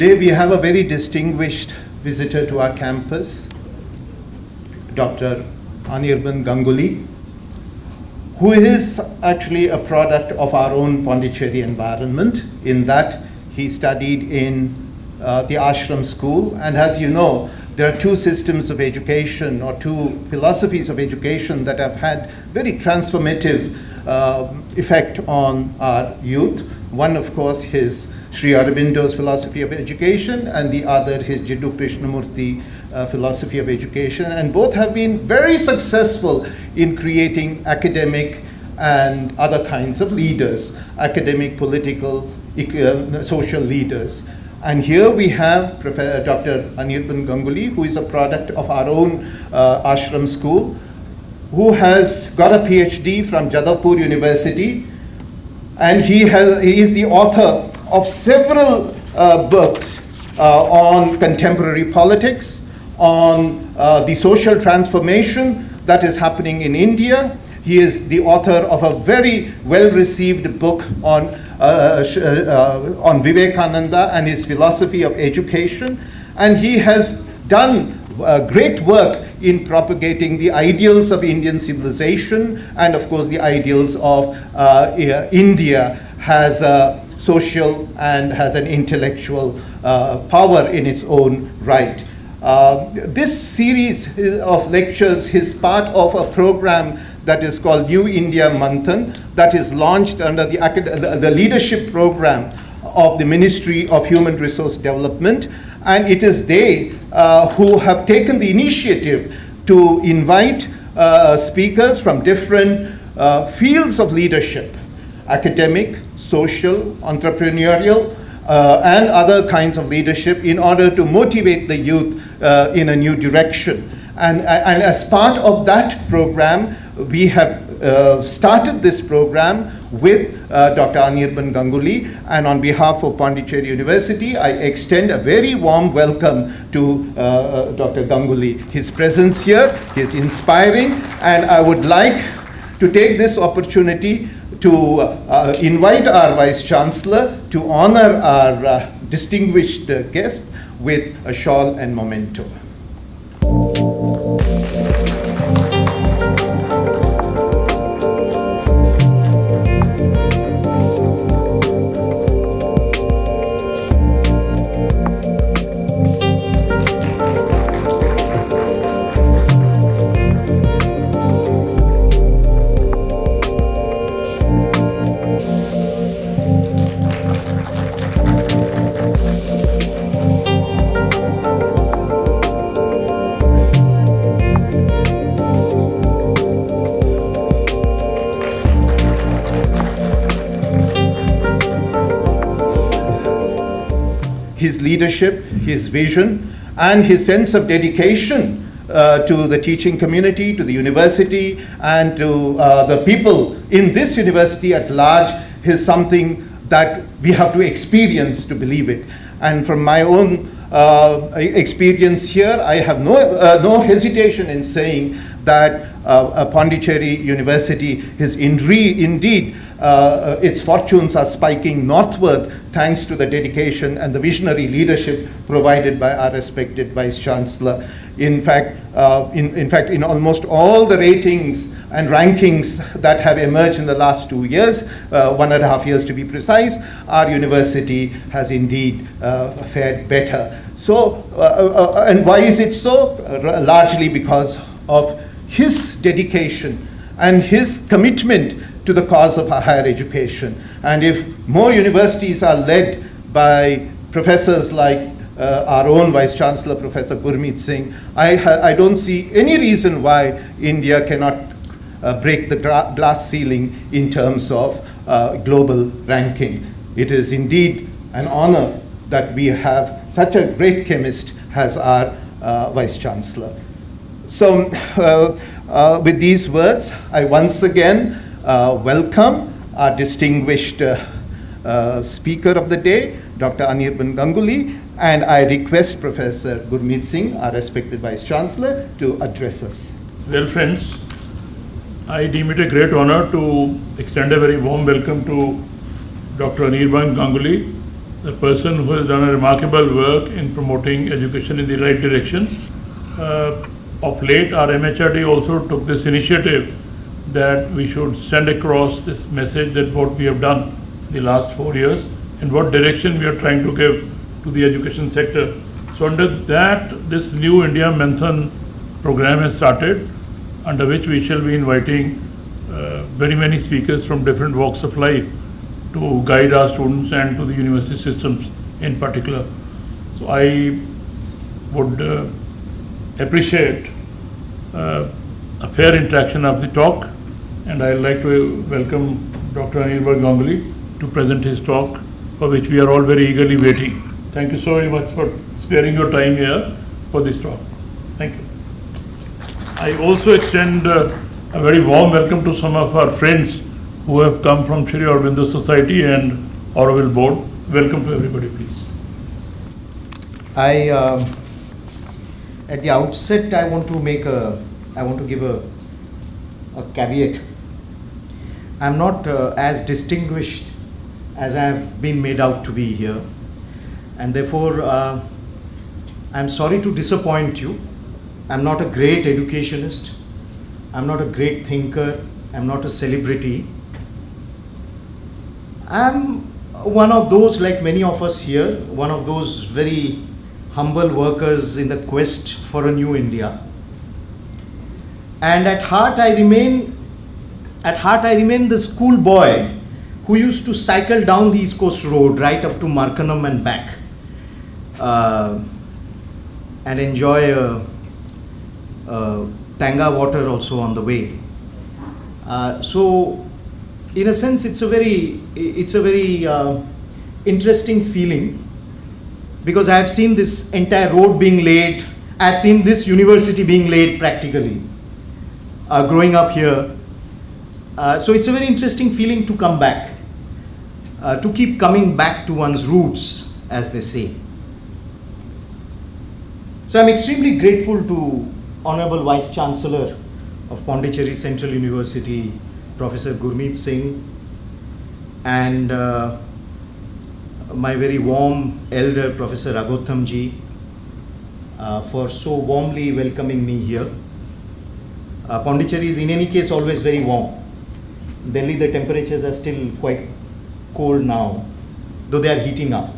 Today we have a very distinguished visitor to our campus, Dr. Anirban Ganguly, who is actually a product of our own Pondicherry environment, in that he studied in the ashram school. And as you know, there are two systems of education, or two philosophies of education, that have had very transformative effect on our youth. One, of course, is Sri Aurobindo's philosophy of education, and the other his Jiddu Krishnamurti philosophy of education. And both have been very successful in creating academic and other kinds of leaders, academic, political, social leaders. And here we have Dr. Anirban Ganguly, who is a product of our own ashram school, who has got a PhD from Jadavpur University, and he is the author of several books on contemporary politics, on the social transformation that is happening in India. He is the author of a very well-received book on Vivekananda and his philosophy of education, and he has done great work in propagating the ideals of Indian civilization, and of course the ideals of India has a social and has an intellectual power in its own right. This series of lectures is part of a program that is called New India Manthan, that is launched under the leadership program of the Ministry of Human Resource Development. And it is they who have taken the initiative to invite speakers from different fields of leadership, academic, social, entrepreneurial, and other kinds of leadership, in order to motivate the youth in a new direction. And as part of that program, we have started this program with Dr. Anirban Ganguly, and on behalf of Pondicherry University, I extend a very warm welcome to Dr. Ganguly. His presence here is inspiring, and I would like to take this opportunity to invite our Vice Chancellor to honor our distinguished guest with a shawl and memento. His leadership, his vision, and his sense of dedication to the teaching community, to the university, and to the people in this university at large is something that we have to experience to believe it. And from my own experience here, I have no hesitation in saying that Pondicherry University is indeed its fortunes are spiking northward, thanks to the dedication and the visionary leadership provided by our respected Vice Chancellor. In fact, in almost all the ratings and rankings that have emerged in the last 2 years, 1.5 years to be precise, our university has indeed fared better. So, and why is it so? Largely because of his dedication and his commitment to the cause of higher education. And if more universities are led by professors like our own Vice Chancellor, Professor Gurmeet Singh, I don't see any reason why India cannot break the glass ceiling in terms of global ranking. It is indeed an honor that we have such a great chemist as our Vice Chancellor. So with these words, I once again welcome our distinguished speaker of the day, Dr. Anirban Ganguly, and I request Professor Gurmeet Singh, our respected Vice Chancellor, to address us. Well, friends, I deem it a great honor to extend a very warm welcome to Dr. Anirban Ganguly, a person who has done a remarkable work in promoting education in the right direction. Of late, our MHRD also took this initiative that we should send across this message that what we have done in the last 4 years and what direction we are trying to give to the education sector. So under that, this New India Manthan program has started, under which we shall be inviting very many speakers from different walks of life to guide our students and to the university systems in particular. So I would appreciate a fair interaction of the talk, and I'd like to welcome Dr. Anirban Ganguly to present his talk, for which we are all very eagerly waiting. Thank you so very much for sparing your time here for this talk. Thank you. I also extend a very warm welcome to some of our friends who have come from Sri Aurobindo Society and Aurobindo Board. Welcome to everybody, please. At the outset, I want to give a caveat. I'm not as distinguished as I have been made out to be here, and therefore I'm sorry to disappoint you. I'm not a great educationist. I'm not a great thinker. I'm not a celebrity. I'm one of those, like many of us here, one of those very humble workers in the quest for a new India. And at heart I remain the schoolboy who used to cycle down the East Coast Road right up to Markanam and back, and enjoy Tanga water also on the way. So in a sense, it's a very interesting feeling, because I have seen this entire road being laid. I have seen this university being laid practically, growing up here. So it's a very interesting feeling to come back, to keep coming back to one's roots, as they say. So I'm extremely grateful to Honorable Vice Chancellor of Pondicherry Central University, Professor Gurmeet Singh, and my very warm elder, Professor Agautam ji, for so warmly welcoming me here. Pondicherry is in any case always very warm. Delhi, the temperatures are still quite cold now, though they are heating up.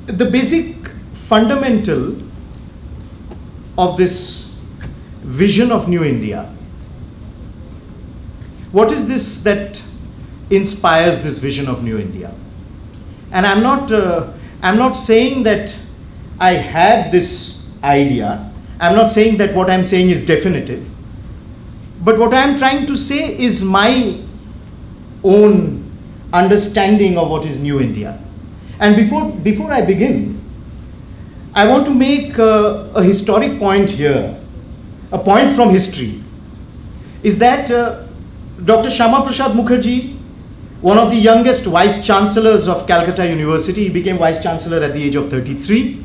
The basic fundamental of this vision of New India, what is this that inspires this vision of New India? And I'm not saying that I have this idea. I'm not saying that what I'm saying is definitive. But what I'm trying to say is my own understanding of what is New India. And before I begin, I want to make a historic point here, a point from history, is that Dr. Syama Mookerjee, one of the youngest vice chancellors of Calcutta University, he became vice chancellor at the age of 33,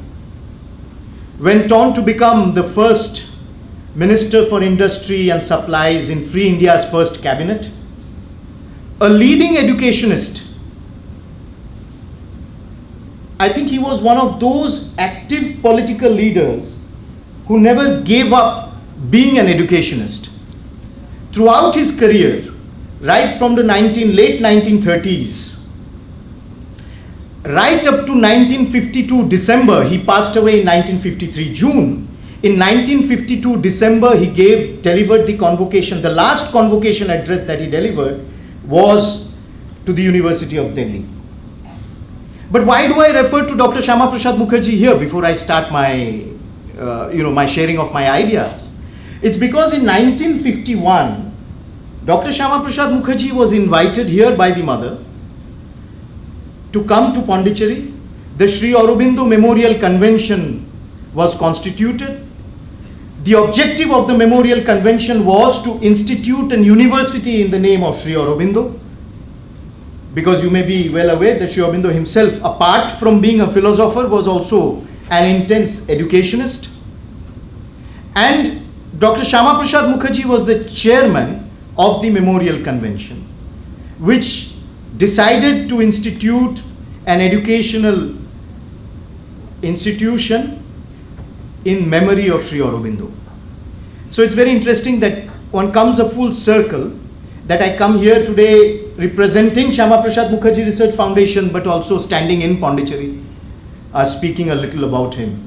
went on to become the first Minister for Industry and Supplies in Free India's first cabinet, a leading educationist. I think he was one of those active political leaders who never gave up being an educationist. Throughout his career, right from the late 1930s, right up to 1952 December, he passed away in 1953 June. In 1952 December, he delivered the convocation. The last convocation address that he delivered was to the University of Delhi. But why do I refer to Dr. Syama Mookerjee here before I start my sharing of my ideas? It's because in 1951, Dr. Syama Mookerjee was invited here by the mother to come to Pondicherry. The Sri Aurobindo Memorial Convention was constituted. The objective of the Memorial Convention was to institute a university in the name of Sri Aurobindo. Because you may be well aware that Sri Aurobindo himself, apart from being a philosopher, was also an intense educationist. And Dr. Syama Prasad Mookerjee was the chairman of the Memorial Convention, which decided to institute an educational institution in memory of Sri Aurobindo. So it's very interesting that one comes a full circle, that I come here today representing Syama Prasad Mookerjee Research Foundation, but also standing in Pondicherry, speaking a little about him.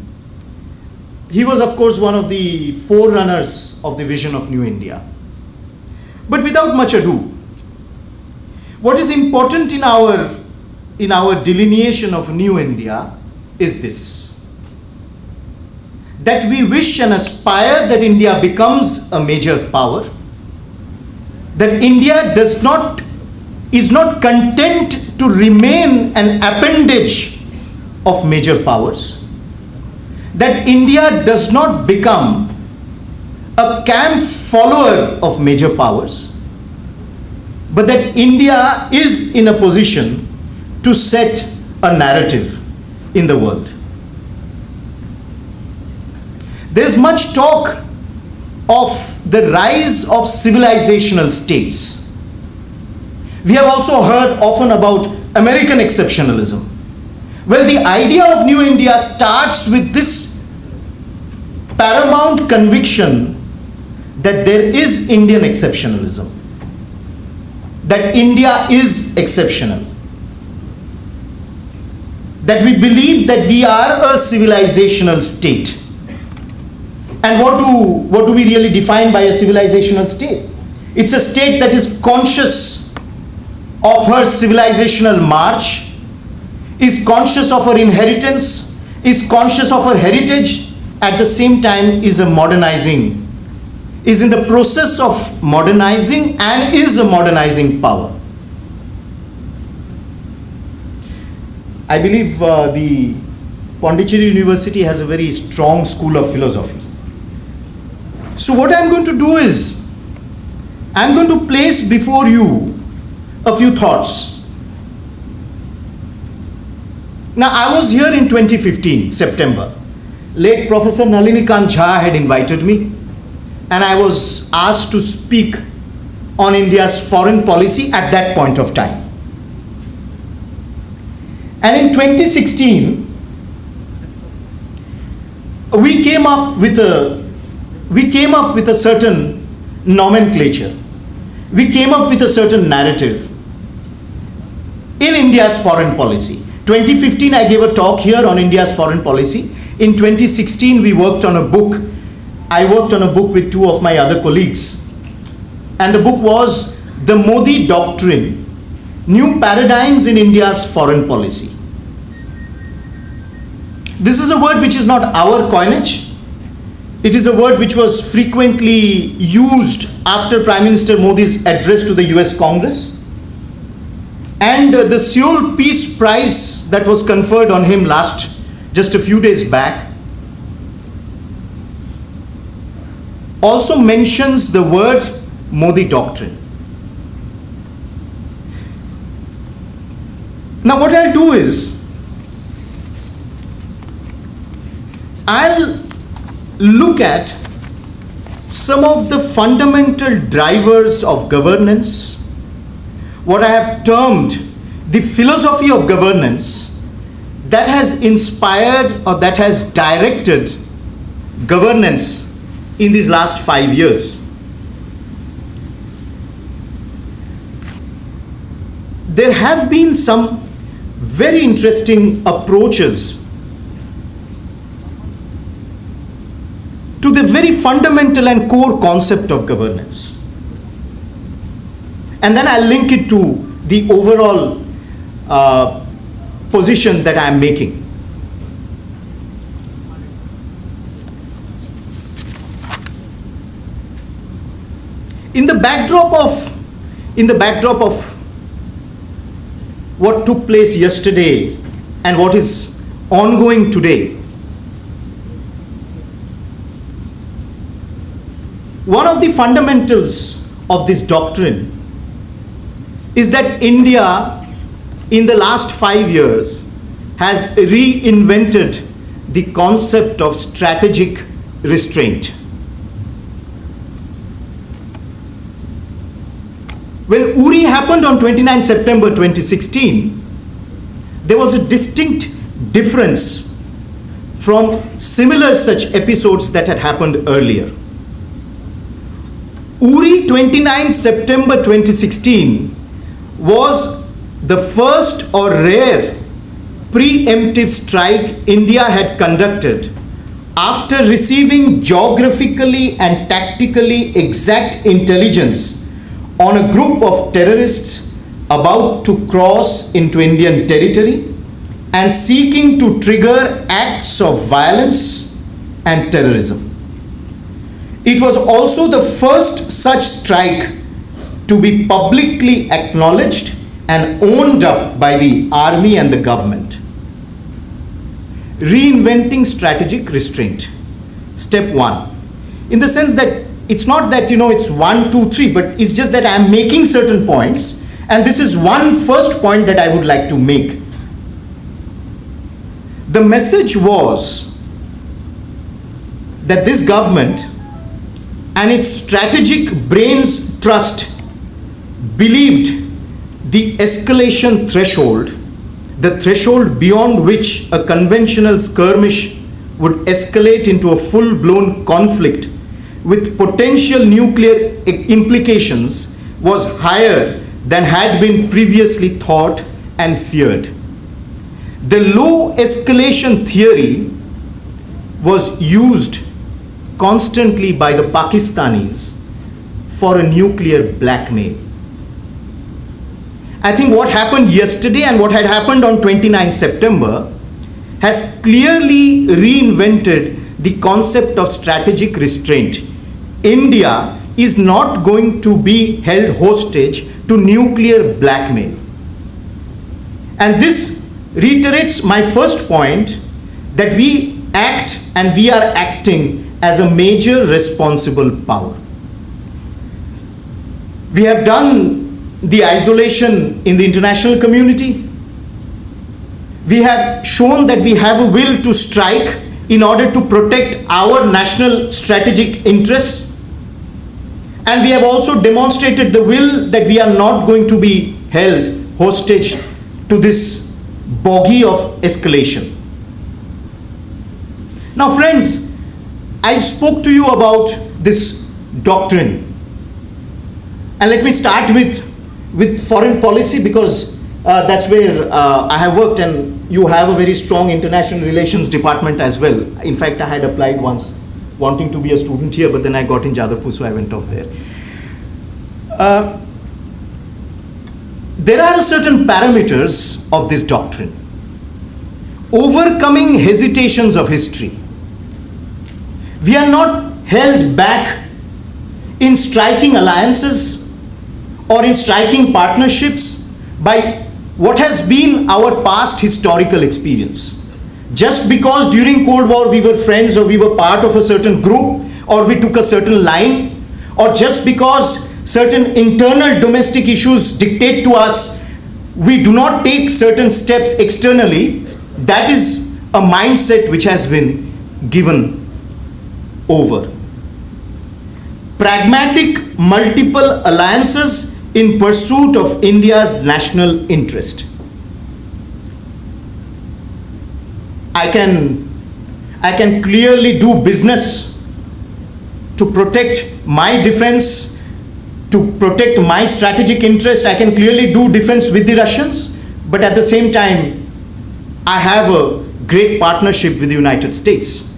He was, of course, one of the forerunners of the vision of New India. But without much ado, what is important in our delineation of New India is this: that we wish and aspire that India becomes a major power, that India is not content to remain an appendage of major powers, that India does not become a camp follower of major powers, but that India is in a position to set a narrative in the world. There's much talk of the rise of civilizational states. We have also heard often about American exceptionalism. Well, the idea of New India starts with this paramount conviction that there is Indian exceptionalism, that India is exceptional, that we believe that we are a civilizational state. And what do we really define by a civilizational state? It's a state that is conscious of her civilizational march, is conscious of her inheritance, is conscious of her heritage, at the same time is in the process of modernizing and is a modernizing power. I believe the Pondicherry University has a very strong school of philosophy. So what I'm going to do is, I'm going to place before you a few thoughts. Now, I was here in 2015, September. Late Professor Nalinikant Jha had invited me, and I was asked to speak on India's foreign policy at that point of time. And in 2016, we came up with a certain nomenclature. We came up with a certain narrative in India's foreign policy. 2015, I gave a talk here on India's foreign policy. In 2016, we worked on a book. I worked on a book with two of my other colleagues. And the book was The Moody Doctrine, New Paradigms in India's Foreign Policy. This is a word which is not our coinage. It is a word which was frequently used after Prime Minister Modi's address to the US Congress. And the Seoul Peace Prize that was conferred on him just a few days back also mentions the word Modi Doctrine. Now what I'll do is, I'll look at some of the fundamental drivers of governance, what I have termed the philosophy of governance that has inspired or that has directed governance in these last 5 years. There have been some very interesting approaches to the very fundamental and core concept of governance. And then I'll link it to the overall position that I'm making. In the backdrop of what took place yesterday and what is ongoing today, one of the fundamentals of this doctrine is that India in the last 5 years has reinvented the concept of strategic restraint. When Uri happened on 29 September 2016, there was a distinct difference from similar such episodes that had happened earlier. Uri 29 September 2016 was the first or rare preemptive strike India had conducted after receiving geographically and tactically exact intelligence on a group of terrorists about to cross into Indian territory and seeking to trigger acts of violence and terrorism. It was also the first such strike to be publicly acknowledged and owned up by the army and the government. Reinventing strategic restraint. Step 1. In the sense that it's not that, it's 1, 2, 3, but it's just that I'm making certain points, and this is one first point that I would like to make. The message was that this government and its strategic brains trust believed the escalation threshold, the threshold beyond which a conventional skirmish would escalate into a full-blown conflict with potential nuclear implications, was higher than had been previously thought and feared. The low escalation theory was used constantly by the Pakistanis for a nuclear blackmail. I think what happened yesterday and what had happened on 29 September has clearly reinvented the concept of strategic restraint. India is not going to be held hostage to nuclear blackmail. And this reiterates my first point that we act and we are acting as a major responsible power. We have done the isolation in the international community. We have shown that we have a will to strike in order to protect our national strategic interests. And we have also demonstrated the will that we are not going to be held hostage to this bogey of escalation. Now, friends, I spoke to you about this doctrine. And let me start with foreign policy, because that's where I have worked, and you have a very strong international relations department as well. In fact, I had applied once wanting to be a student here, but then I got in Jadavpur, so I went off there. There are certain parameters of this doctrine. Overcoming hesitations of history. We are not held back in striking alliances or in striking partnerships by what has been our past historical experience. Just because during Cold War we were friends, or we were part of a certain group, or we took a certain line, or just because certain internal domestic issues dictate to us, we do not take certain steps externally, that is a mindset which has been given over. Pragmatic multiple alliances in pursuit of India's national interest. I can clearly do business to protect my defense, to protect my strategic interest. I can clearly do defense with the Russians, but at the same time, I have a great partnership with the United States.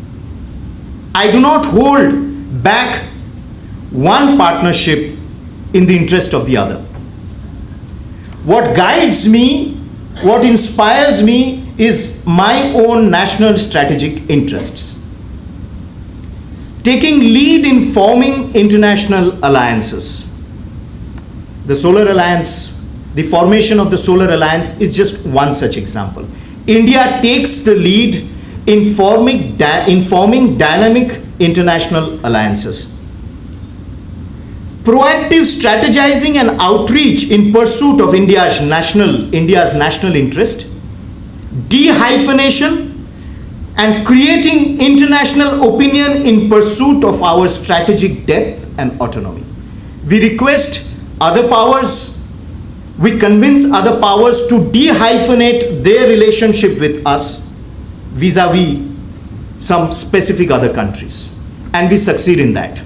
I do not hold back one partnership in the interest of the other. What guides me, what inspires me, is my own national strategic interests. Taking lead in forming international alliances. The Solar Alliance, the formation of the Solar Alliance is just one such example. India takes the lead in forming dynamic international alliances. Proactive strategizing and outreach in pursuit of India's national interest, de-hyphenation, and creating international opinion in pursuit of our strategic depth and autonomy. We request other powers we convince other powers to de-hyphenate their relationship with us vis-a-vis some specific other countries. And we succeed in that.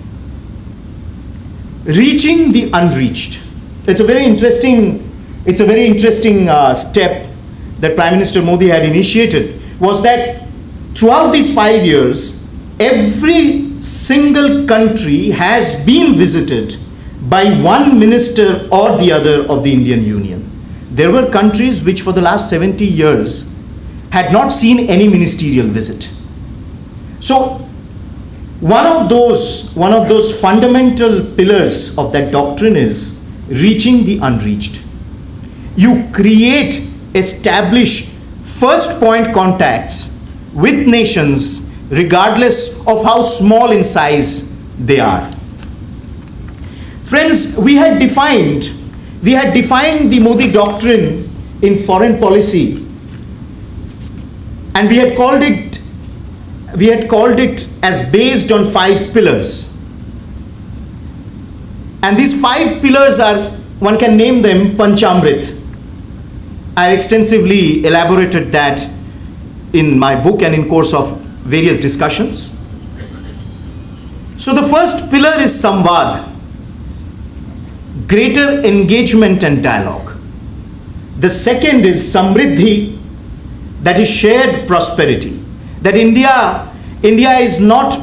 Reaching the unreached. It's a very interesting step that Prime Minister Modi had initiated, was that throughout these 5 years, every single country has been visited by one minister or the other of the Indian Union. There were countries which for the last 70 years had not seen any ministerial visit. So one of those fundamental pillars of that doctrine is reaching the unreached. You create, establish first point contacts with nations regardless of how small in size they are. Friends, we had defined the Modi doctrine in foreign policy, and we had called it as based on 5 pillars. And these 5 pillars are, one can name them Panchamrit. I extensively elaborated that in my book and in course of various discussions. So the first pillar is Samvad, greater engagement and dialogue. The second is Samriddhi, that is shared prosperity. That India does not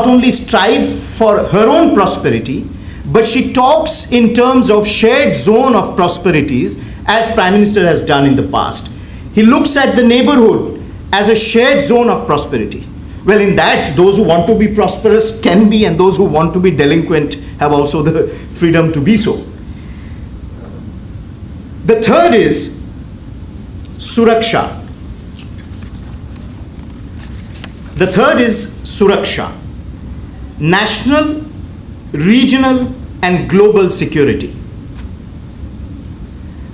only strive for her own prosperity, but she talks in terms of shared zone of prosperities, as Prime Minister has done in the past. He looks at the neighborhood as a shared zone of prosperity. Well, in that, those who want to be prosperous can be, and those who want to be delinquent have also the freedom to be so. The third is Suraksha. The third is Suraksha, national, regional, and global security.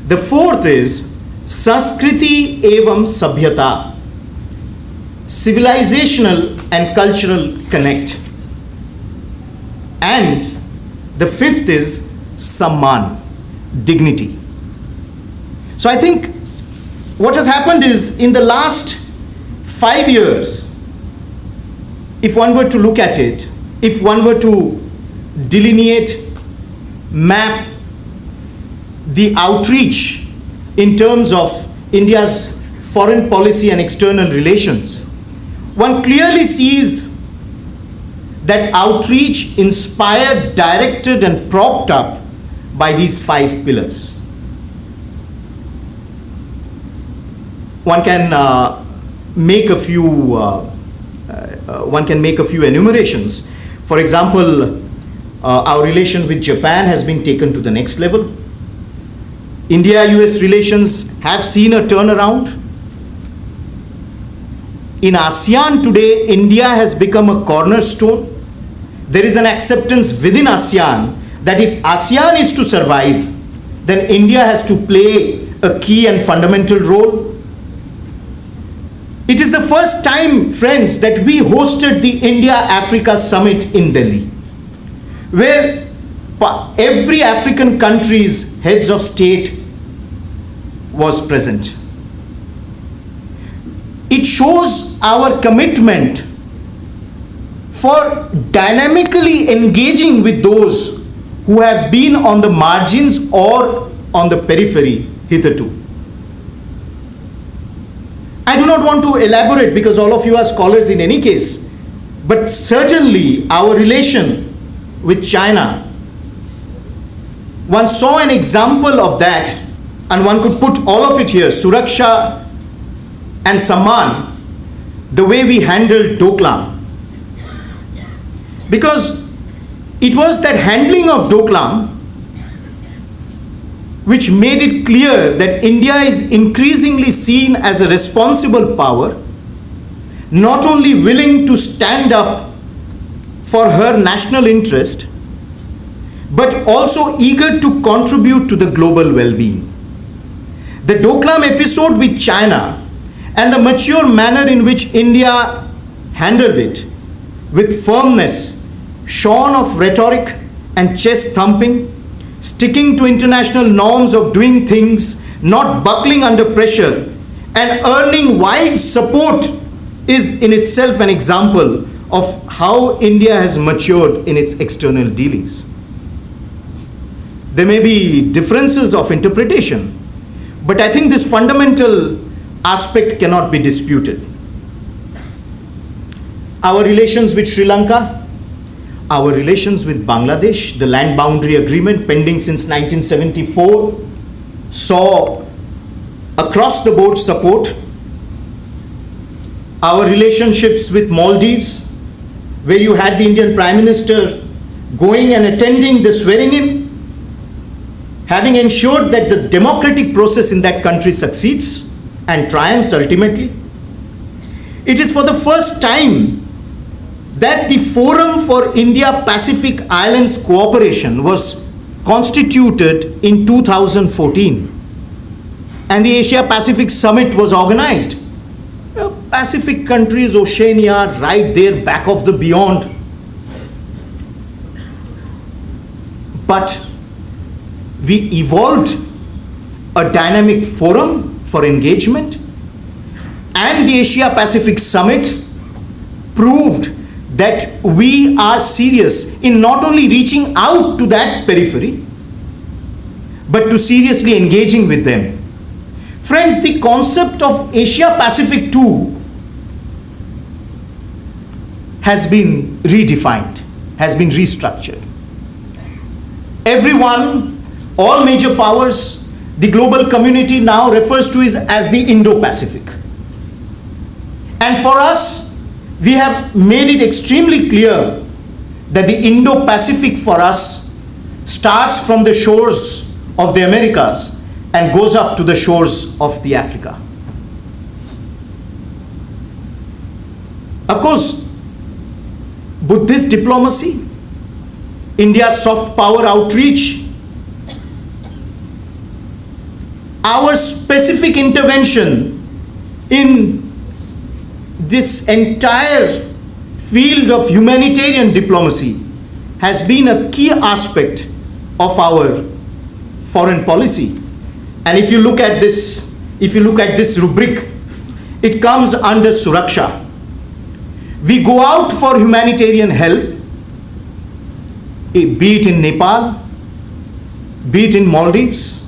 The fourth is Sanskriti evam Sabhyata, civilizational and cultural connect. And the fifth is Samman, dignity. So I think what has happened is, in the last 5 years, if one were to look at it, if one were to delineate, map the outreach in terms of India's foreign policy and external relations, one clearly sees that outreach inspired, directed, and propped up by these 5 pillars. One can make a few enumerations. For example, our relation with Japan has been taken to the next level. India-US relations have seen a turnaround. In ASEAN today, India has become a cornerstone. There is an acceptance within ASEAN that if ASEAN is to survive, then India has to play a key and fundamental role. It is the first time, friends, that we hosted the India-Africa Summit in Delhi, where every African country's heads of state was present. It shows our commitment for dynamically engaging with those who have been on the margins or on the periphery hitherto. I do not want to elaborate because all of you are scholars in any case, but certainly our relation with China, one saw an example of that, and one could put all of it here, Suraksha and Samman, the way we handled Doklam. Because it was that handling of Doklam which made it clear that India is increasingly seen as a responsible power, not only willing to stand up for her national interest, but also eager to contribute to the global well-being. The Doklam episode with China and the mature manner in which India handled it, with firmness, shorn of rhetoric and chest thumping, sticking to international norms of doing things, not buckling under pressure, and earning wide support is in itself an example of how India has matured in its external dealings. There may be differences of interpretation, but I think this fundamental aspect cannot be disputed. Our relations with Sri Lanka, our relations with Bangladesh, the land boundary agreement pending since 1974, saw across the board support. Our relationships with Maldives, where you had the Indian Prime Minister going and attending the swearing in, having ensured that the democratic process in that country succeeds and triumphs ultimately. It is for the first time that the Forum for India-Pacific Islands Cooperation was constituted in 2014, and the Asia-Pacific Summit was organized. Pacific countries, Oceania, right there back of the beyond. But we evolved a dynamic forum for engagement, and the Asia-Pacific Summit proved that we are serious in not only reaching out to that periphery, but to seriously engaging with them. Friends, the concept of Asia-Pacific too has been redefined, has been restructured. Everyone, all major powers, the global community now refers to it as the Indo-Pacific. And for us, we have made it extremely clear that the Indo-Pacific for us starts from the shores of the Americas and goes up to the shores of the Africa. Of course, Buddhist diplomacy, India's soft power outreach, our specific intervention in this entire field of humanitarian diplomacy has been a key aspect of our foreign policy. And if you look at this rubric, it comes under Suraksha. We go out for humanitarian help, be it in Nepal, be it in Maldives,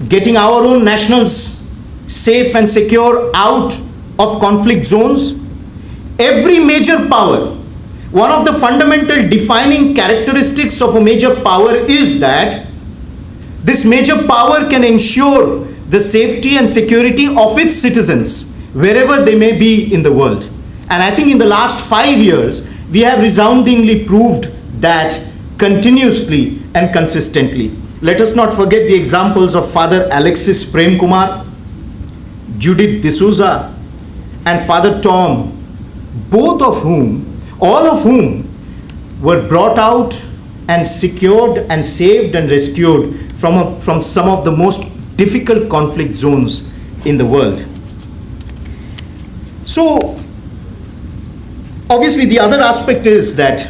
getting our own nationals safe and secure out of conflict zones. Every major power, one of the fundamental defining characteristics of a major power is that this major power can ensure the safety and security of its citizens wherever they may be in the world. And I think in the last 5 years, we have resoundingly proved that continuously and consistently. Let us not forget the examples of Father Alexis Prem Kumar, Judith D'Souza, and Father Tom, all of whom were brought out and secured and saved and rescued from some of the most difficult conflict zones in the world. So, obviously the other aspect is that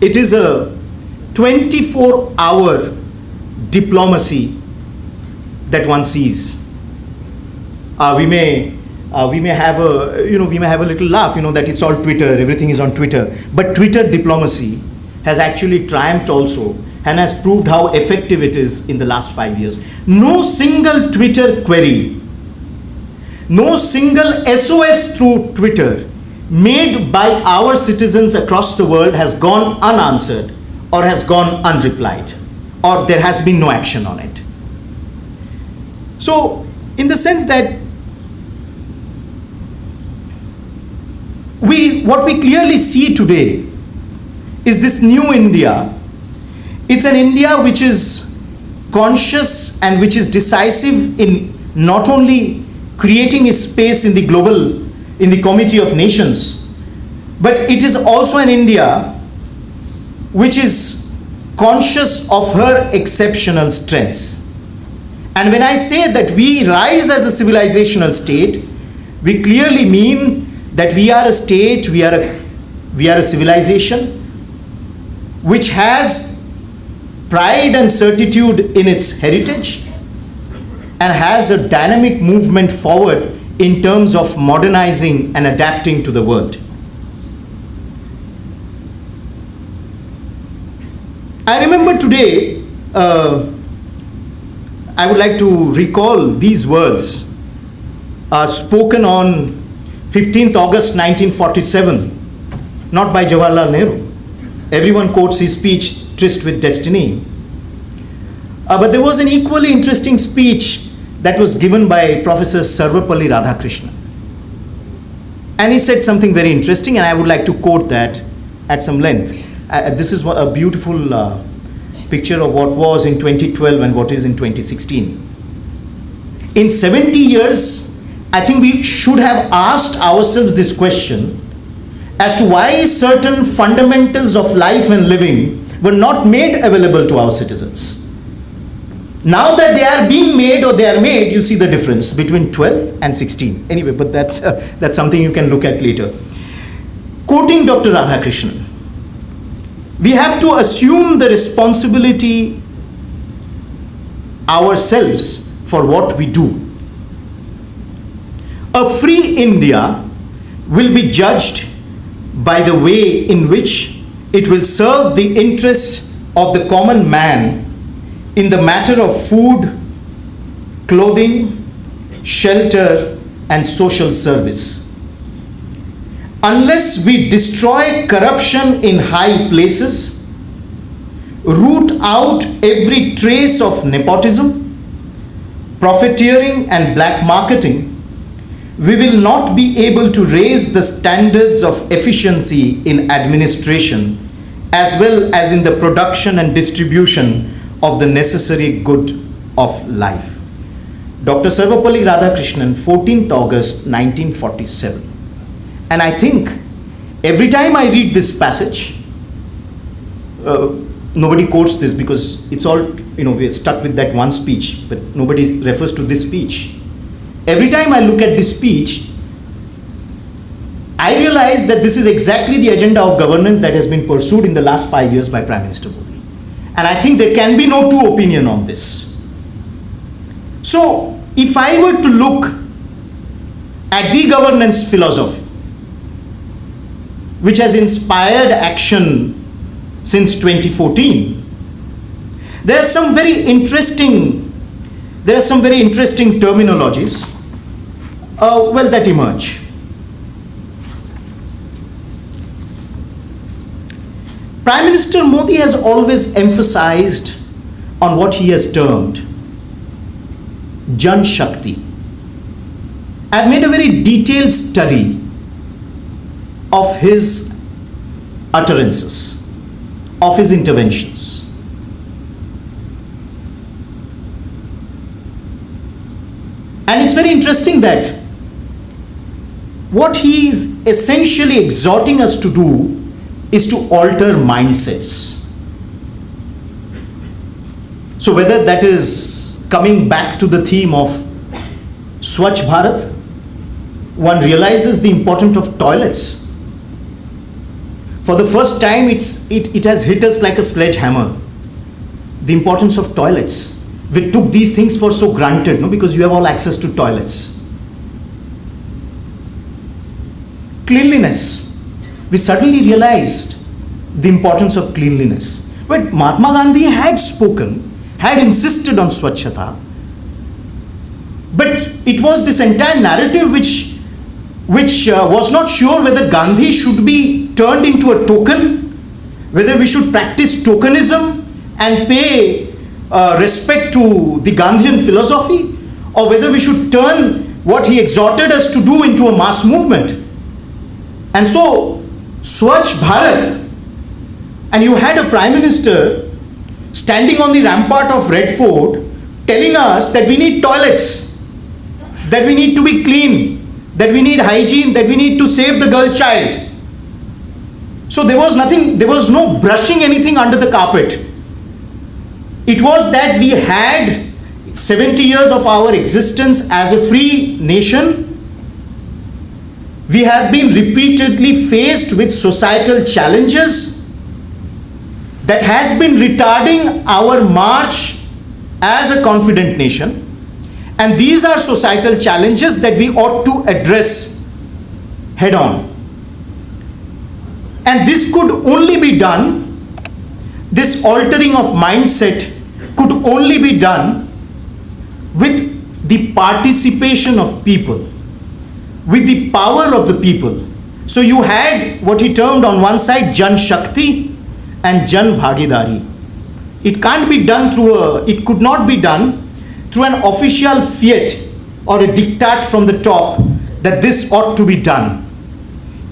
it is a 24-hour diplomacy that one sees. We may have a little laugh, that it's all Twitter, everything is on Twitter. But Twitter diplomacy has actually triumphed also and has proved how effective it is in the last 5 years. No single Twitter query, no single SOS through Twitter made by our citizens across the world has gone unanswered or has gone unreplied, or there has been no action on it. So, in the sense that what we clearly see today is this new India. It's an India which is conscious and which is decisive in not only creating a space in the Committee of Nations, but it is also an India which is conscious of her exceptional strengths. And when I say that we rise as a civilizational state, we clearly mean that we are a state, we are a civilization which has pride and certitude in its heritage and has a dynamic movement forward in terms of modernizing and adapting to the world. I remember today, I would like to recall these words spoken on 15th August 1947, not by Jawaharlal Nehru. Everyone quotes his speech, Tryst with Destiny. But there was an equally interesting speech that was given by Professor Sarvapalli Radhakrishnan. And he said something very interesting, and I would like to quote that at some length. This is a beautiful picture of what was in 2012 and what is in 2016. In 70 years, I think we should have asked ourselves this question as to why certain fundamentals of life and living were not made available to our citizens. Now that they are being made or they are made, you see the difference between 12 and 16. Anyway, but that's something you can look at later. Quoting Dr. Radhakrishnan, we have to assume the responsibility ourselves for what we do. A free India will be judged by the way in which it will serve the interests of the common man in the matter of food, clothing, shelter, and social service. Unless we destroy corruption in high places, root out every trace of nepotism, profiteering, and black marketing, we will not be able to raise the standards of efficiency in administration as well as in the production and distribution of the necessary good of life. Dr. Sarvapalli Radhakrishnan, 14th August 1947. And I think every time I read this passage, nobody quotes this because it's all, we're stuck with that one speech, but nobody refers to this speech. Every time I look at this speech, I realize that this is exactly the agenda of governance that has been pursued in the last 5 years by Prime Minister Moody. And I think there can be no two opinion on this. So, if I were to look at the governance philosophy, which has inspired action since 2014, there are some very interesting terminologies that emerge. Prime Minister Modi has always emphasized on what he has termed Jan Shakti. I've made a very detailed study of his utterances, of his interventions. And it's very interesting that what he is essentially exhorting us to do is to alter mindsets. So whether that is coming back to the theme of Swachh Bharat, one realizes the importance of toilets. For the first time, it has hit us like a sledgehammer. The importance of toilets. We took these things for so granted, because you have all access to toilets. Cleanliness. We suddenly realized the importance of cleanliness. But Mahatma Gandhi had insisted on Swachhata. But it was this entire narrative which was not sure whether Gandhi should be turned into a token, whether we should practice tokenism and pay respect to the Gandhian philosophy, or whether we should turn what he exhorted us to do into a mass movement. And so, Swachh Bharat, and you had a Prime Minister standing on the rampart of Red Fort telling us that we need toilets, that we need to be clean, that we need hygiene, that we need to save the girl child. So there was no brushing anything under the carpet. It was that we had 70 years of our existence as a free nation. We have been repeatedly faced with societal challenges. that has been retarding our march as a confident nation. And these are societal challenges that we ought to address head on. And this could only be done, this altering of mindset could only be done with the participation of people, with the power of the people. So you had what he termed on one side Jan Shakti and Jan Bhagidari. It can't be done it could not be done through an official fiat or a diktat from the top that this ought to be done.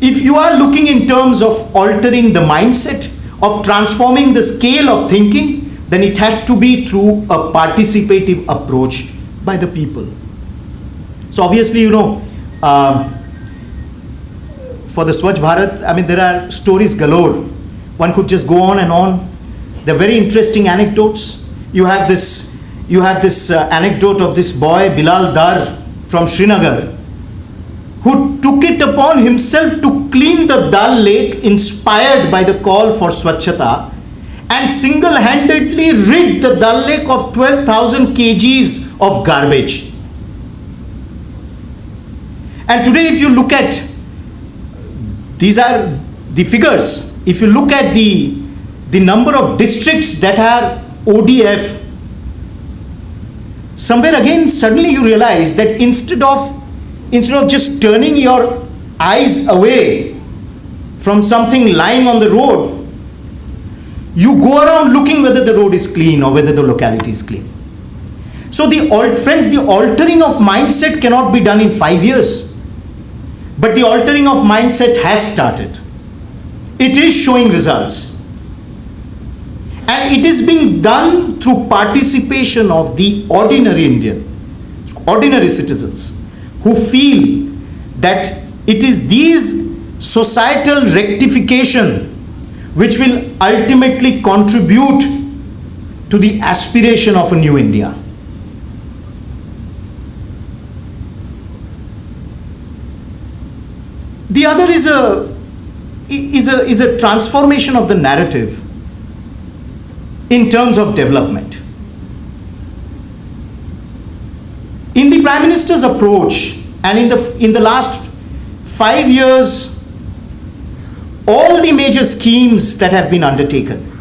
If you are looking in terms of altering the mindset, of transforming the scale of thinking, then it had to be through a participative approach by the people. So obviously, for the Swachh Bharat, I mean, there are stories galore. One could just go on and on. They're very interesting anecdotes. You have this anecdote of this boy, Bilal Dar from Srinagar, who took it upon himself to clean the Dal Lake, inspired by the call for Swachhata, and single-handedly rid the Dal Lake of 12,000 kgs of garbage. And today, if you look at, these are the figures, if you look at the number of districts that are ODF, somewhere again, suddenly you realize that instead of just turning your eyes away from something lying on the road, you go around looking whether the road is clean or whether the locality is clean. So the altering of mindset cannot be done in 5 years. But the altering of mindset has started. It is showing results. And it is being done through participation of the ordinary Indian, ordinary citizens, who feel that it is these societal rectification which will ultimately contribute to the aspiration of a new India. The other is a transformation of the narrative in terms of development. In the Prime Minister's approach, and in the last 5 years, all the major schemes that have been undertaken,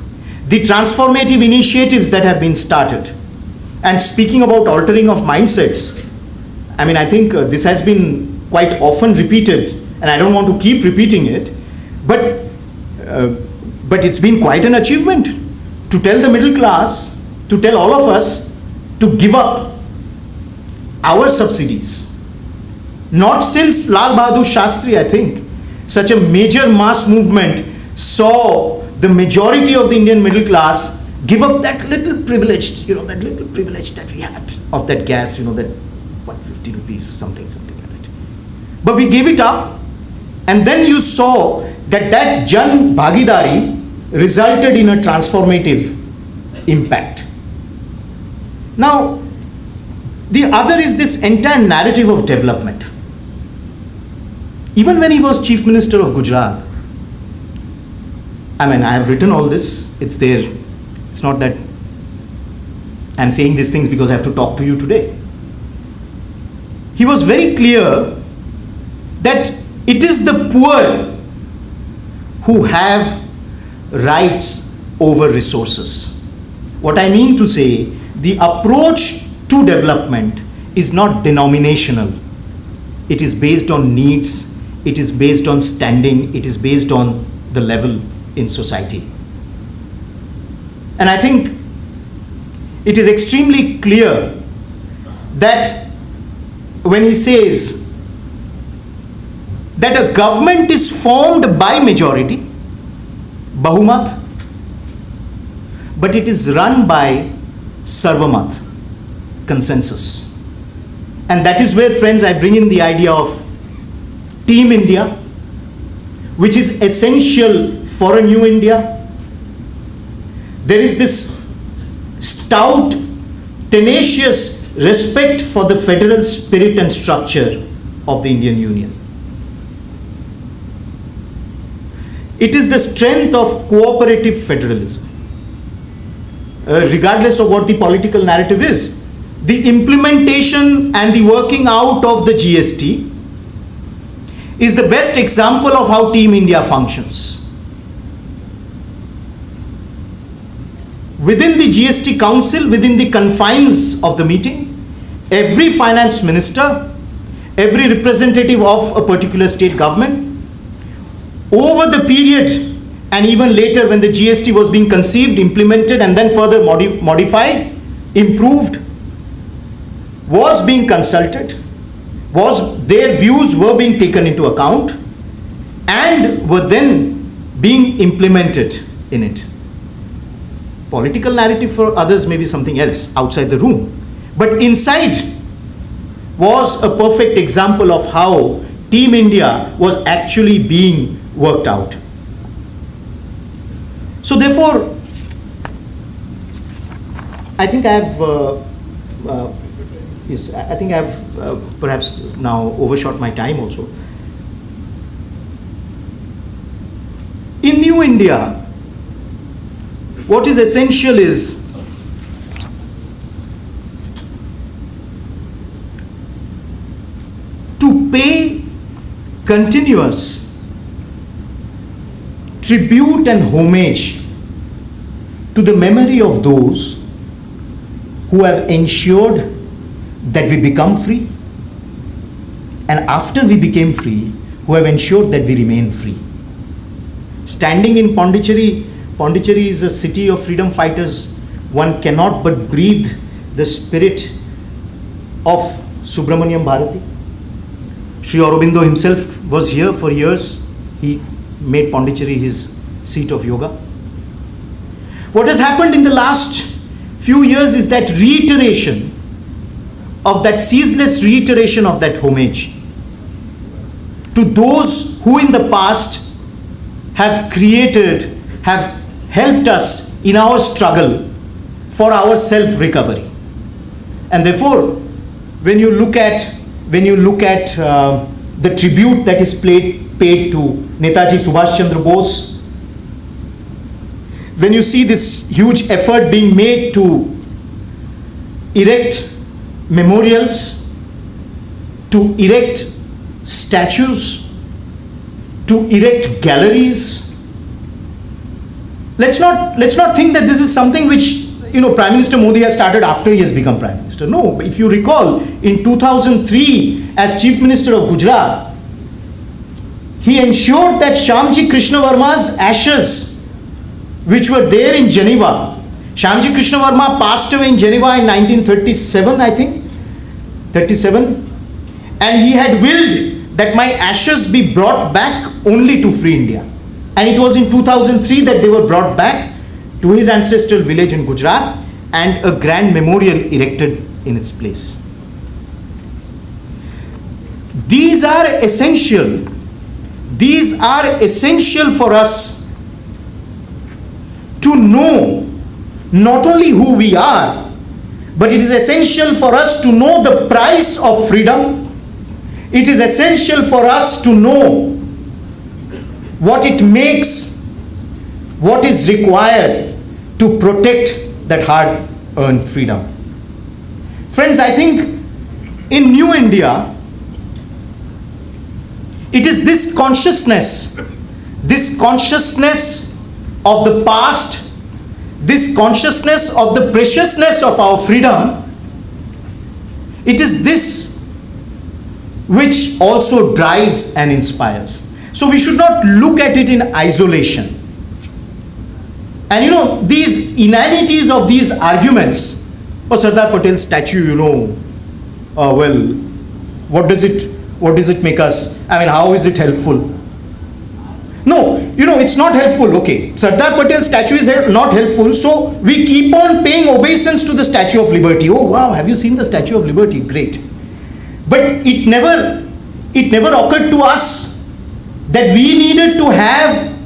the transformative initiatives that have been started, and speaking about altering of mindsets, I mean, I think this has been quite often repeated, and I don't want to keep repeating it, but it's been quite an achievement to tell the middle class, to tell all of us to give up our subsidies. Not since Lal Bahadur Shastri, I think, such a major mass movement saw the majority of the Indian middle class give up that little privilege, that we had of that gas, that 150 rupees, something like that. But we gave it up, and then you saw that Jan Bhagidari resulted in a transformative impact. Now, the other is this entire narrative of development. Even when he was Chief Minister of Gujarat, I mean, I have written all this, it's there. It's not that I'm saying these things because I have to talk to you today. He was very clear that it is the poor who have rights over resources. What I mean to say, the approach to development is not denominational. It is based on needs, it is based on standing, it is based on the level in society. And I think it is extremely clear that when he says that a government is formed by majority, Bahumat, but it is run by Sarvamat, consensus. And that is where, friends, I bring in the idea of Team India, which is essential for a new India. There is this stout, tenacious respect for the federal spirit and structure of the Indian Union. It is the strength of cooperative federalism. regardless of what the political narrative is. The implementation and the working out of the GST is the best example of how Team India functions. Within the GST Council, within the confines of the meeting, every finance minister, every representative of a particular state government, over the period and even later when the GST was being conceived, implemented and then further modified, improved, was being consulted, their views were being taken into account and were then being implemented in it. Political narrative for others may be something else outside the room, but inside was a perfect example of how Team India was actually being worked out. So therefore, I think I have yes, I think I have perhaps now overshot my time also. In New India, what is essential is to pay continuous tribute and homage to the memory of those who have ensured that we become free, and after we became free, who have ensured that we remain free. Standing in Pondicherry, Pondicherry is a city of freedom fighters. One cannot but breathe the spirit of Subramaniam Bharati. Sri Aurobindo himself was here for years. He made Pondicherry his seat of yoga. What has happened in the last few years is that reiteration of that ceaseless reiteration of that homage to those who in the past have created, have helped us in our struggle for our self-recovery. And therefore, when you look at the tribute that is paid to Netaji Subhash Chandra Bose, when you see this huge effort being made to erect memorials, to erect statues, to erect galleries, let's not think that this is something which Prime Minister Moody has started after he has become Prime Minister. No, if you recall, in 2003 as Chief Minister of Gujarat, he ensured that Shyamji Krishna Verma's ashes, which were there in Geneva, Shyamji Krishna Verma passed away in Geneva in 1937, I think, 37, and he had willed that my ashes be brought back only to free India. And it was in 2003 that they were brought back to his ancestral village in Gujarat and a grand memorial erected in its place. These are essential. These are essential for us to know not only who we are, but it is essential for us to know the price of freedom. It is essential for us to know what it makes, what is required to protect that hard-earned freedom. Friends, I think in New India, it is this consciousness of the past, this consciousness of the preciousness of our freedom, it is this which also drives and inspires. So we should not look at it in isolation. And these inanities of these arguments, Sardar Patel's statue, well, what does it make us? I mean, how is it helpful? No, it's not helpful. Okay, Sardar Patel's statue is not helpful, so we keep on paying obeisance to the Statue of Liberty. Oh wow, have you seen the Statue of Liberty? Great. But it never occurred to us that we needed to have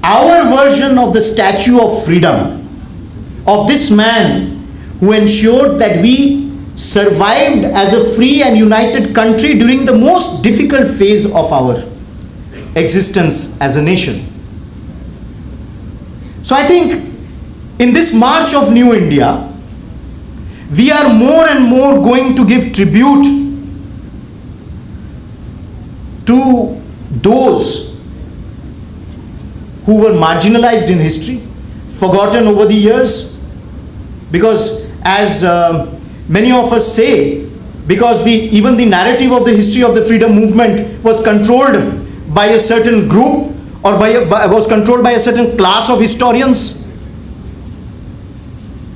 our version of the Statue of Freedom, of this man who ensured that we survived as a free and united country during the most difficult phase of our existence as a nation. So I think in this march of New India, we are more and more going to give tribute to those who were marginalized in history, forgotten over the years, because as many of us say, because even the narrative of the history of the freedom movement was controlled by a certain group, or was controlled by a certain class of historians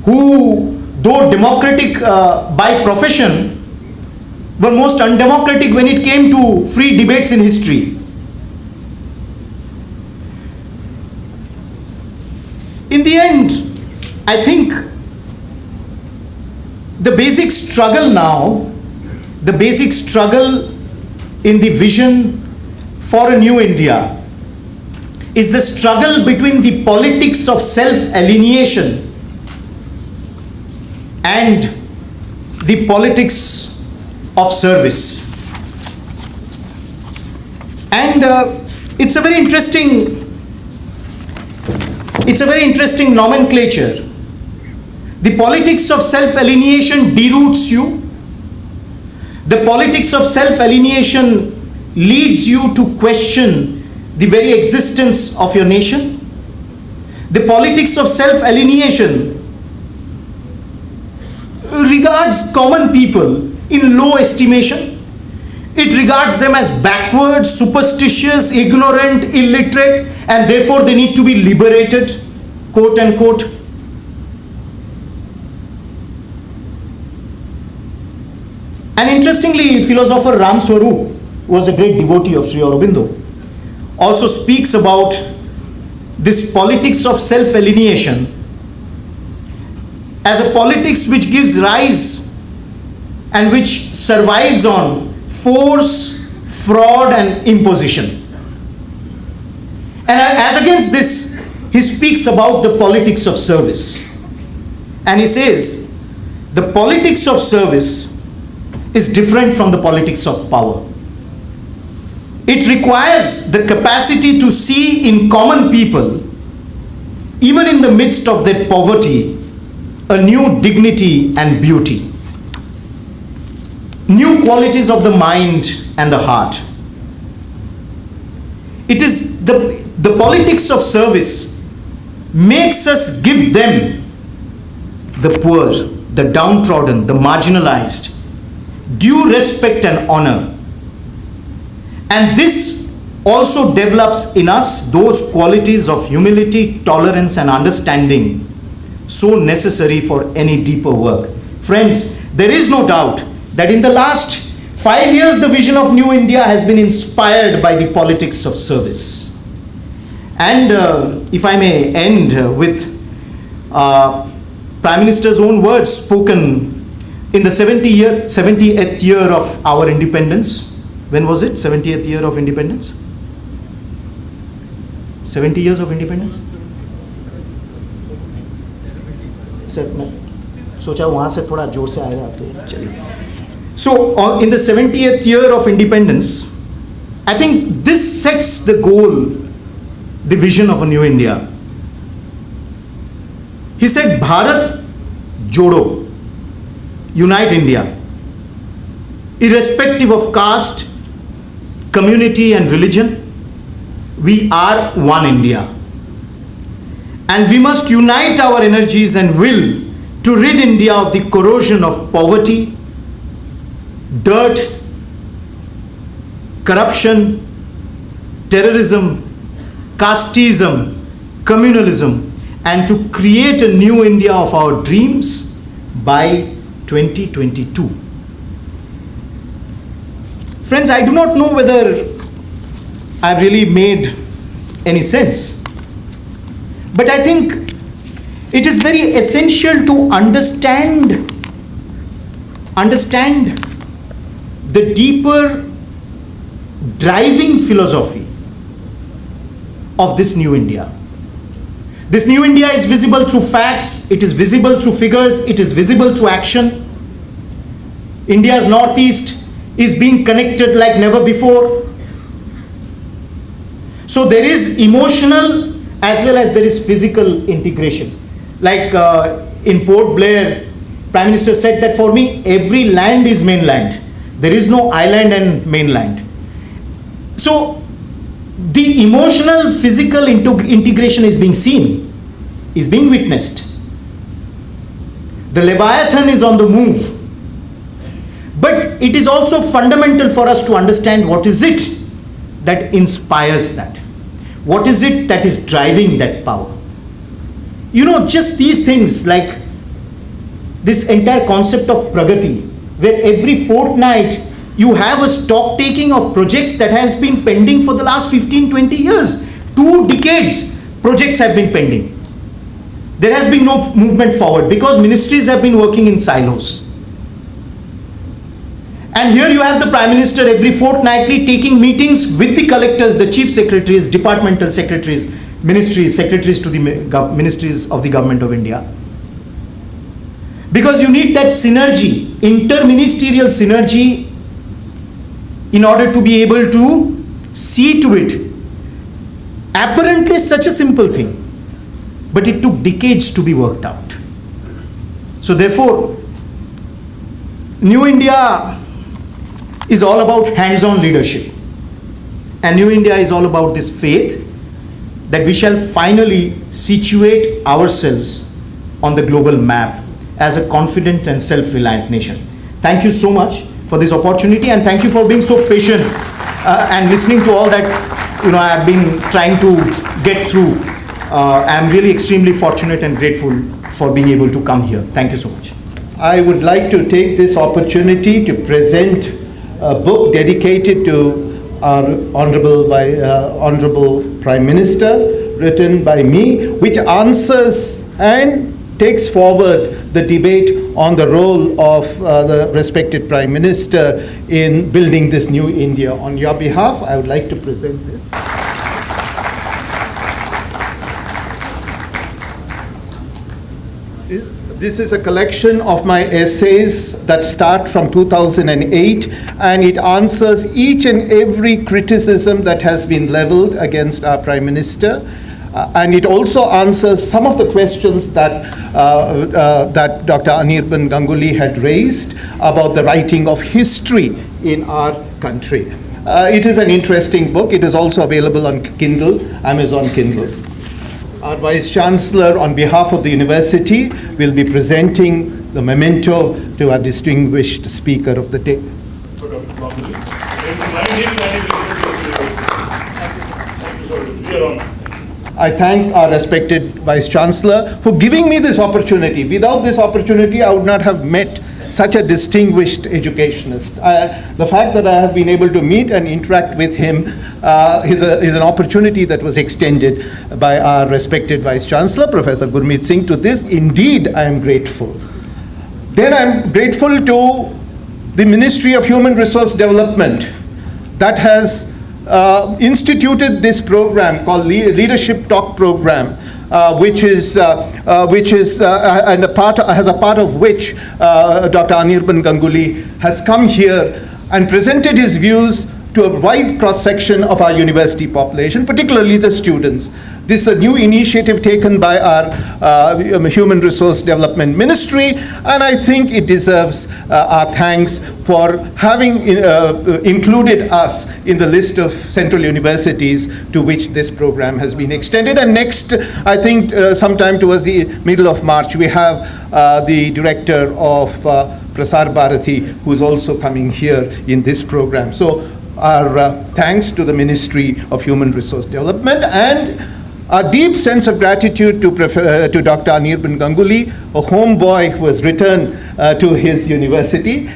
who, though democratic by profession, were most undemocratic when it came to free debates in history. In the end, I think the basic struggle now, the basic struggle in the vision for a new India is the struggle between the politics of self-alienation and the politics of service. And it's a very interesting nomenclature. The politics of self-alienation deroots you. The politics of self-alienation leads you to question the very existence of your nation. The politics of self-alienation regards common people in low estimation. It regards them as backward, superstitious, ignorant, illiterate, and therefore they need to be liberated, quote unquote. And interestingly, philosopher Ram Swarup, who was a great devotee of Sri Aurobindo, also speaks about this politics of self-alienation as a politics which gives rise and which survives on force, fraud and imposition. And as against this, he speaks about the politics of service. And he says, the politics of service is different from the politics of power. It requires the capacity to see in common people, even in the midst of their poverty, a new dignity and beauty, new qualities of the mind and the heart. It is the politics of service makes us give them, the poor, the downtrodden, the marginalized, due respect and honor. And this also develops in us those qualities of humility, tolerance and understanding so necessary for any deeper work. Friends, there is no doubt that in the last 5 years the vision of New India has been inspired by the politics of service. And if I may end with Prime Minister's own words spoken in the 70th year of our independence. When was it? 70th year of independence? 70 years of independence? सोचा वहाँ से थोड़ा जोर से आएगा तो चलिए. So in the 70th year of independence, I think this sets the goal, the vision of a new India. He said, Bharat Jodo, unite India, irrespective of caste, community and religion. We are one India. And we must unite our energies and will to rid India of the corrosion of poverty, dirt, corruption, terrorism, casteism, communalism, and to create a new India of our dreams by 2022. Friends, I do not know whether I've really made any sense, but I think it is very essential to understand the deeper driving philosophy of this new India. This new India is visible through facts, it is visible through figures, it is visible through action. India's northeast is being connected like never before. So there is emotional as well as there is physical integration. Like in Port Blair, Prime Minister said that for me, every land is mainland. There is no island and mainland. So the emotional, physical integration is being seen, is being witnessed. The Leviathan is on the move. But it is also fundamental for us to understand what is it that inspires that. What is it that is driving that power? You know, just these things like this entire concept of pragati, where every fortnight you have a stock taking of projects that has been pending for the last 15-20 years. 2 decades projects have been pending. There has been no movement forward because ministries have been working in silos. And here you have the Prime Minister every fortnightly taking meetings with the collectors, the chief secretaries, departmental secretaries, ministries, secretaries to the ministries of the Government of India. Because you need that synergy, interministerial synergy, in order to be able to see to it. Apparently such a simple thing, but it took decades to be worked out. So therefore, New India is all about hands-on leadership. And New India is all about this faith that we shall finally situate ourselves on the global map as a confident and self-reliant nation. Thank you so much for this opportunity, and thank you for being so patient and listening to all that I have been trying to get through. I'm really extremely fortunate and grateful for being able to come here. Thank you so much. I would like to take this opportunity to present a book dedicated to our Honorable Prime Minister, written by me, which answers and takes forward the debate on the role of the respected Prime Minister in building this new India. On your behalf, I would like to present this. This is a collection of my essays that start from 2008, and it answers each and every criticism that has been leveled against our Prime Minister. And it also answers some of the questions that Dr. Anirban Ganguly had raised about the writing of history in our country. It is an interesting book. It is also available on Kindle, Amazon Kindle. Our Vice Chancellor, on behalf of the university, will be presenting the memento to our distinguished speaker of the day. I thank our respected Vice Chancellor for giving me this opportunity. Without this opportunity, I would not have met such a distinguished educationist. The fact that I have been able to meet and interact with him is an opportunity that was extended by our respected Vice Chancellor, Professor Gurmeet Singh. To this, indeed, I am grateful. Then I am grateful to the Ministry of Human Resource Development that has instituted this program called Leadership Talk Program, which is and as a part of which Dr. Anirban Ganguly has come here and presented his views to a wide cross-section of our university population, particularly the students. This is a new initiative taken by our Human Resource Development Ministry, and I think it deserves our thanks for having included us in the list of central universities to which this program has been extended. And next, I think sometime towards the middle of March, we have the director of Prasad Bharati, who is also coming here in this program. So our thanks to the Ministry of Human Resource Development, and a deep sense of gratitude to Dr. Anirban Ganguly, a homeboy who has returned to his university.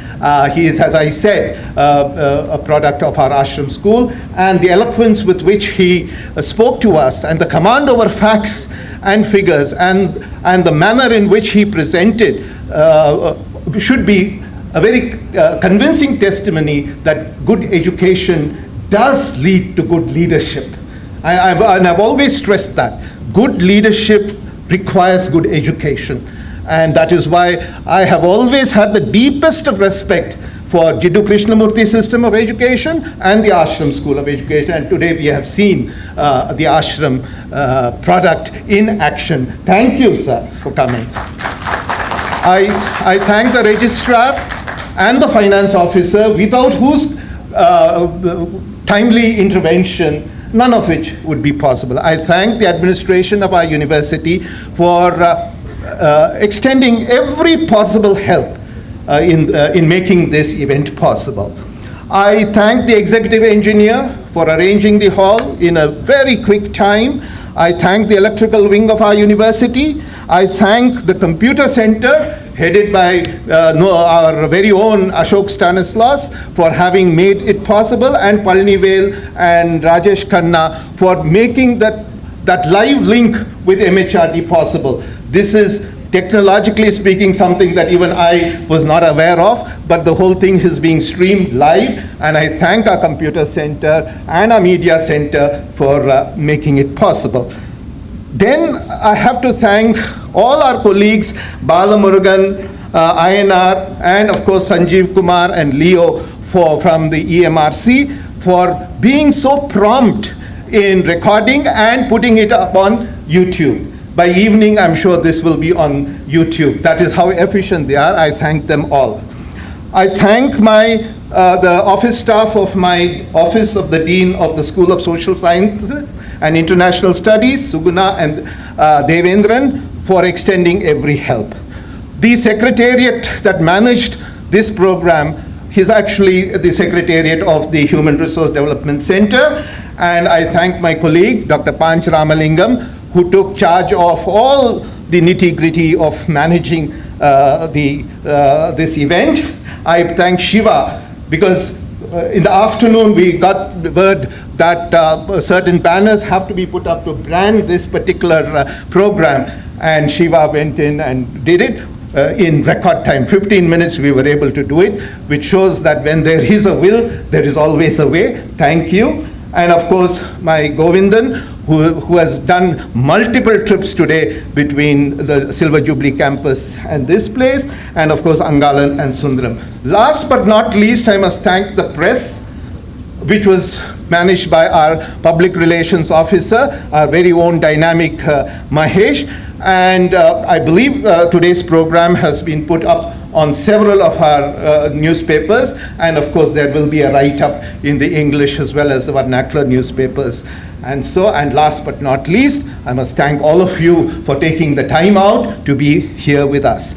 He is, as I said, a product of our ashram school, and the eloquence with which he spoke to us, and the command over facts and figures, and the manner in which he presented should be a very convincing testimony that good education does lead to good leadership. And I've always stressed that. Good leadership requires good education. And that is why I have always had the deepest of respect for Jiddu Krishnamurti system of education and the ashram school of education. And today we have seen the ashram product in action. Thank you, sir, for coming. I thank the registrar and the finance officer, without whose timely intervention, none of which would be possible. I thank the administration of our university for extending every possible help in making this event possible. I thank the executive engineer for arranging the hall in a very quick time. I thank the electrical wing of our university. I thank the computer center headed by our very own Ashok Stanislas for having made it possible, and Palnivel and Rajesh Khanna for making that live link with MHRD possible. This is, technologically speaking, something that even I was not aware of, but the whole thing is being streamed live, and I thank our computer center and our media center for making it possible. Then I have to thank all our colleagues, Balamurugan, INR, and of course Sanjeev Kumar and Leo from the EMRC for being so prompt in recording and putting it up on YouTube. By evening, I'm sure this will be on YouTube. That is how efficient they are. I thank them all. I thank the office staff of my Office of the Dean of the School of Social Sciences and International Studies, Suguna and Devendran, for extending every help. The secretariat that managed this program is actually the secretariat of the Human Resource Development Center, and I thank my colleague, Dr. Panch Ramalingam, who took charge of all the nitty-gritty of managing this event. I thank Shiva, because in the afternoon we got word that certain banners have to be put up to brand this particular program, and Shiva went in and did it in record time. 15 minutes we were able to do it, which shows that when there is a will, there is always a way. Thank you. And of course, my Govindan, who has done multiple trips today between the Silver Jubilee campus and this place, and of course Angalan and Sundaram. Last but not least, I must thank the press, which was managed by our public relations officer, our very own dynamic Mahesh. And I believe today's program has been put up on several of our newspapers, and of course there will be a write-up in the English as well as the vernacular newspapers. And last but not least, I must thank all of you for taking the time out to be here with us.